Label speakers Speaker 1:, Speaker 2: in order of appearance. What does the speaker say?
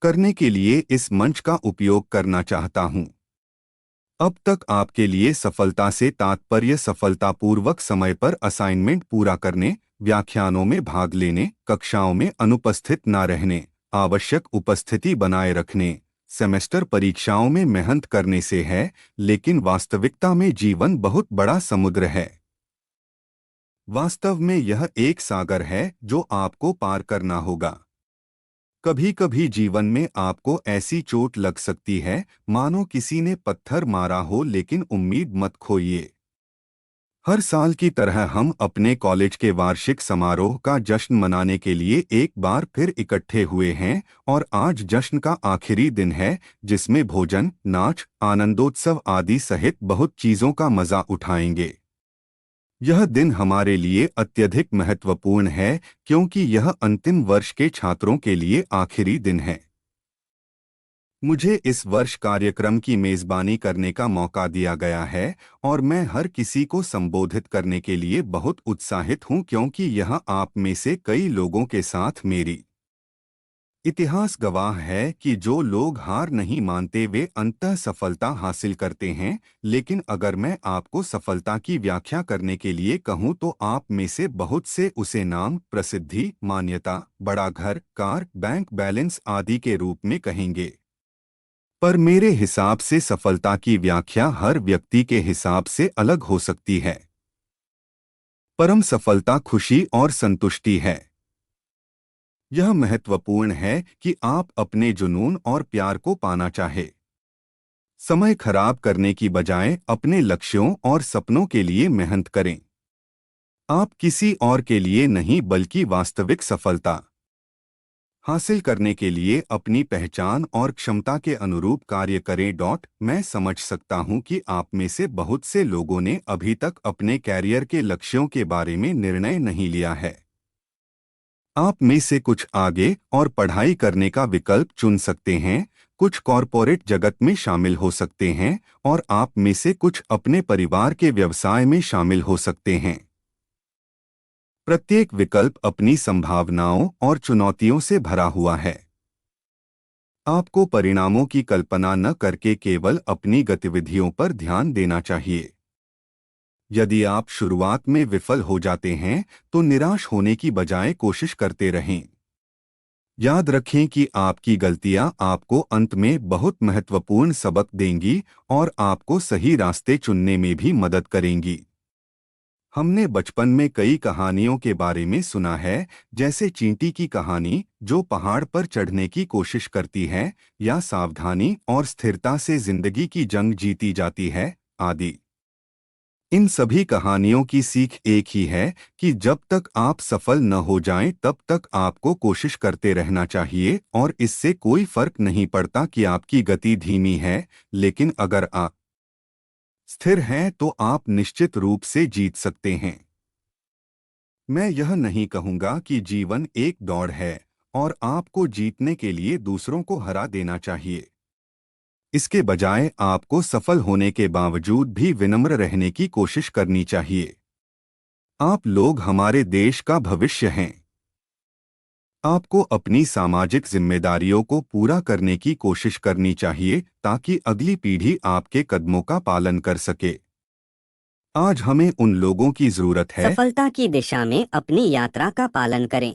Speaker 1: करने के लिए इस मंच का उपयोग करना चाहता हूं। अब तक आपके लिए सफलता से तात्पर्य सफलतापूर्वक समय पर असाइनमेंट पूरा करने, व्याख्यानों में भाग लेने, कक्षाओं में अनुपस्थित न रहने, आवश्यक उपस्थिति बनाए रखने, सेमेस्टर परीक्षाओं में मेहनत करने से है, लेकिन वास्तविकता में जीवन बहुत बड़ा समुद्र है। वास्तव में यह एक सागर है जो आपको पार करना होगा। कभी कभी जीवन में आपको ऐसी चोट लग सकती है मानो किसी ने पत्थर मारा हो, लेकिन उम्मीद मत खोइए। हर साल की तरह हम अपने कॉलेज के वार्षिक समारोह का जश्न मनाने के लिए एक बार फिर इकट्ठे हुए हैं, और आज जश्न का आखिरी दिन है जिसमें भोजन, नाच, आनंदोत्सव आदि सहित बहुत चीजों का मजा उठाएंगे। यह दिन हमारे लिए अत्यधिक महत्वपूर्ण है क्योंकि यह अंतिम वर्ष के छात्रों के लिए आखिरी दिन है। मुझे इस वर्ष कार्यक्रम की मेजबानी करने का मौका दिया गया है और मैं हर किसी को संबोधित करने के लिए बहुत उत्साहित हूं क्योंकि यह आप में से कई लोगों के साथ मेरी इतिहास गवाह है कि जो लोग हार नहीं मानते वे अंततः सफलता हासिल करते हैं। लेकिन अगर मैं आपको सफलता की व्याख्या करने के लिए कहूं तो आप में से बहुत से उसे नाम, प्रसिद्धि, मान्यता, बड़ा घर, कार, बैंक बैलेंस आदि के रूप में कहेंगे। पर मेरे हिसाब से सफलता की व्याख्या हर व्यक्ति के हिसाब से अलग हो सकती है। परम सफलता खुशी और संतुष्टि है। यह महत्वपूर्ण है कि आप अपने जुनून और प्यार को पाना चाहे। समय खराब करने की बजाय अपने लक्ष्यों और सपनों के लिए मेहनत करें। आप किसी और के लिए नहीं बल्कि वास्तविक सफलता हासिल करने के लिए अपनी पहचान और क्षमता के अनुरूप कार्य करें। मैं समझ सकता हूं कि आप में से बहुत से लोगों ने अभी तक अपने कैरियर के लक्ष्यों के बारे में निर्णय नहीं लिया है। आप में से कुछ आगे और पढ़ाई करने का विकल्प चुन सकते हैं, कुछ कॉरपोरेट जगत में शामिल हो सकते हैं और आप में से कुछ अपने परिवार के व्यवसाय में शामिल हो सकते हैं। प्रत्येक विकल्प अपनी संभावनाओं और चुनौतियों से भरा हुआ है। आपको परिणामों की कल्पना न करके केवल अपनी गतिविधियों पर ध्यान देना चाहिए। यदि आप शुरुआत में विफल हो जाते हैं तो निराश होने की बजाय कोशिश करते रहें। याद रखें कि आपकी गलतियां आपको अंत में बहुत महत्वपूर्ण सबक देंगी और आपको सही रास्ते चुनने में भी मदद करेंगी। हमने बचपन में कई कहानियों के बारे में सुना है, जैसे चींटी की कहानी जो पहाड़ पर चढ़ने की कोशिश करती है, या सावधानी और स्थिरता से जिंदगी की जंग जीती जाती है, आदि। इन सभी कहानियों की सीख एक ही है कि जब तक आप सफल न हो जाएं तब तक आपको कोशिश करते रहना चाहिए और इससे कोई फर्क नहीं पड़ता कि आपकी गति धीमी है, लेकिन अगर आप स्थिर हैं तो आप निश्चित रूप से जीत सकते हैं। मैं यह नहीं कहूंगा कि जीवन एक दौड़ है और आपको जीतने के लिए दूसरों को हरा देना चाहिए। इसके बजाय आपको सफल होने के बावजूद भी विनम्र रहने की कोशिश करनी चाहिए। आप लोग हमारे देश का भविष्य हैं। आपको अपनी सामाजिक जिम्मेदारियों को पूरा करने की कोशिश करनी चाहिए ताकि अगली पीढ़ी आपके कदमों का पालन कर सके। आज हमें उन लोगों की जरूरत है
Speaker 2: सफलता की दिशा में अपनी यात्रा का पालन करें।